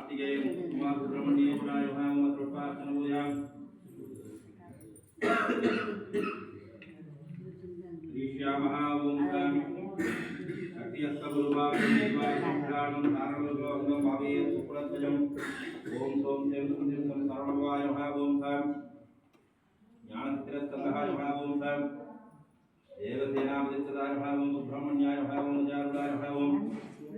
कार्तिकेय कुमार सुब्रह्मण्येश्वराय नमः ओम सर्वपार्चन पूजां ईश्यामः ओम शक्तियस्त गुरुवायुदेवाय संप्राणं धारणं भावे सुप्रत्वजम् ओम सोम सेम सम सर्ववाय नमः ओम सम ज्ञानचित्रस्तकाय नमः ओम सम देवसेनापतिस्तदाय नमः ओम सुब्रह्मण्याय नमः ओम जारुडाय नमः ओम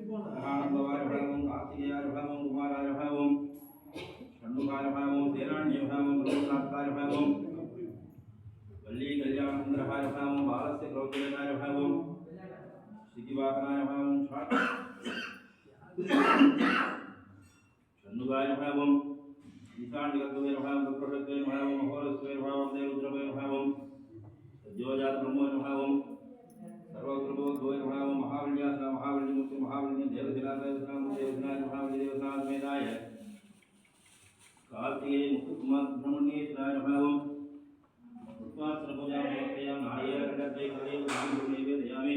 आनंदवाय नमः ओम कार्तिकेयाय नमः ओम कुमाराय नमः ओम षण्मुखाय नमः ओम सेनान्याय नमः ओम लोकनाथाय नमः ओम वल्ली कल्याणसुंदराय नमः ओम बालस्य क्रोधनाय नमः ओम श्रीवासनाय नमः ओम षण्मुखाय नमः ओम ईशान्यगतवे नमः ओम दुर्गतवे नमः ओम महोरस्वे नमः ओम देवरुद्रवे नमः ओम सज्जोजात ब्रह्मो नमः ओम सर्वोत्तमोद्भवे नमः ओम महाविद्यास महाविद्यमूर्ति महाविद्य देवसेनाय महाविद्यदेवसेना समेताय कार्तिकेय मुकुटकुमार सुब्रह्मण्येश्वराय नमः ओम पुष्पार्चन पूजा समर्पयामि नारिकेलकटे कलेव नाम निवेदयामि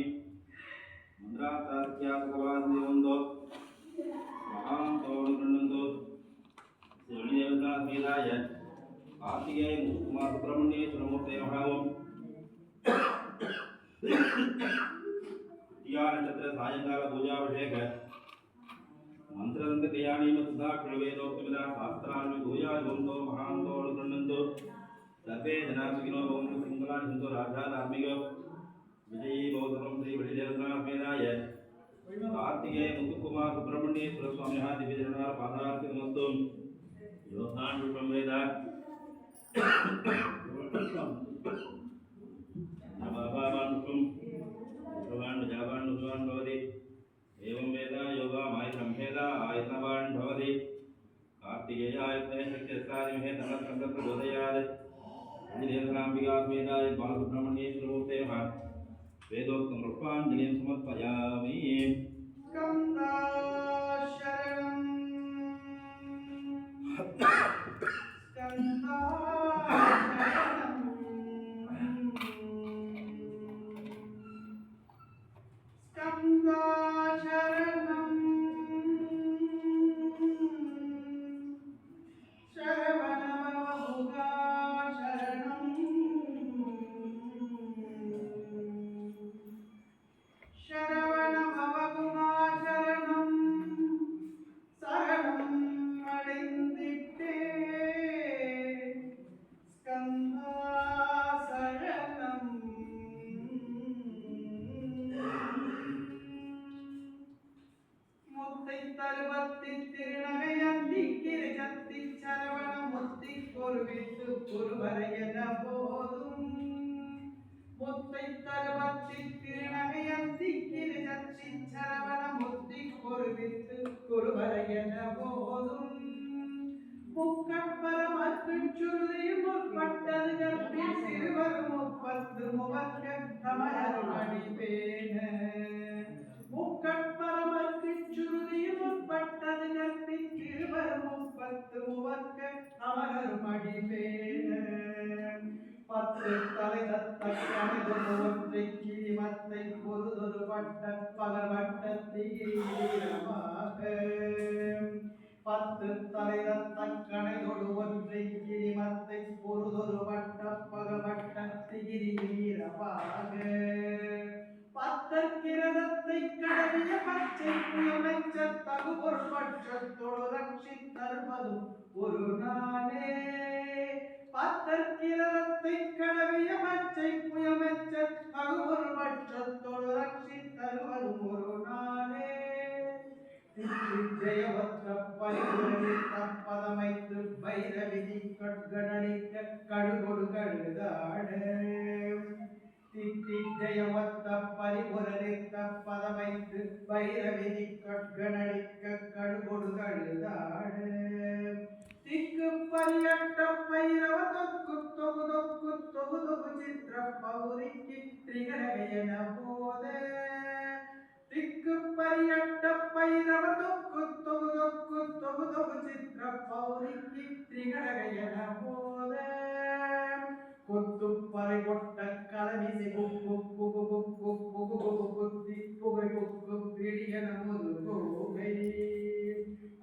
मंत्रार्थात्यासकवान् देवन्दो महां तोडुगण्णन्दो श्रीदेवता समेताय कार्तिकेय मुकुटकुमार सुब्रह्मण्येश्वरमूर्तये नमः ओम नक्षत्र सायंकाल पूजाभिषेक मंत्रदंत क्रियाणि सुधा वेदोक्तमिदा शास्त्राणि भूयागुंतो महांतो अनुगृह्णन्तो सर्वे जना सुखिनो भवन्तु मंगलानि सन्तु राजा धार्मिक विजयी भवतु श्री बलिदेवतासमेताय कार्तिकेय मुकुटकुमार सुब्रह्मण्येश्वर स्वामिनः दिव्यचरणाः पादार्पितमस्तु योगान् रूपं वेद नवाभावानुष्टुं भगवान् जावान् उद्वान् भवति एवं वेद योगा माय संभेदा आयतनवान् भवति कार्तिकेय आयतने शक्तिस्तादिमहे तन्नः प्रबोधयात् देवताम्बिकास्मेताय बालसुब्रह्मण्येश्वरमूर्तये नमः वेदोक्तं पुष्पाञ्जलिं समर्पयामि स्कन्दा शरणं स्कन्दा பத்து தலைதத்தக்கணை தொடுவொன்றை கிரிமத்தை பொருதொரு வட்ட பகவட்டத்திகிரி வீரபாக பத்தற்கிரதத்தை கடவிய பச்சை புயமைச்ச தகு பொற்பற்றத்தோடு ரட்சித்தருவதும் ஒரு நாளே பத்தற்கிரதத்தை கடவிய பச்சை புயமைச்ச தகு பொற்பற்றத்தோடு ரட்சித்தருவதும் ஒரு நாளே ஜெயவத்த பரிபுரணித்த பதமைத்து பைரவிதி கட்கணனிக்க கழுகொடு கழுதாடு தித்தி ஜெயவத்த பரிபுரணித்த பதமைத்து பைரவிதி கட்கணனிக்க கழுகொடு கழுதாடு திக்கு பரியட்ட பைரவ தொக்கு தொகு தொக்கு தொகு தொகு சித்திர பௌரிக்கு திரிகணகையன போத திக்கு பரியட்ட பைரவ தொக்கு தொகு தொகு தொகு தொகு சித்திர பௌரிக்கு திரிகணகையன போத கொத்து பறை கொட்ட கலமிசை குக்கு குகு குக்கு குகு குகு குத்தி புகை குக்கு பிடியன முது கோகை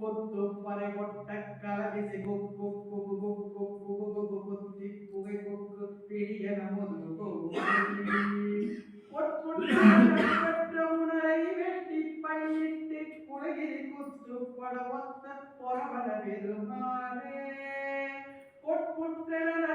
கொத்து கூத்து பறை கொட்ட கலவிசை குக்கு குகு குக்கு குகு குகு குத்தி புகை குக்கு பிடியன முதுகு பெற்ற உணரை வெட்டி பயிட்டு குலகிரி குத்து பட ஒத்த பொறவன பெருமானே பொற்புற்றன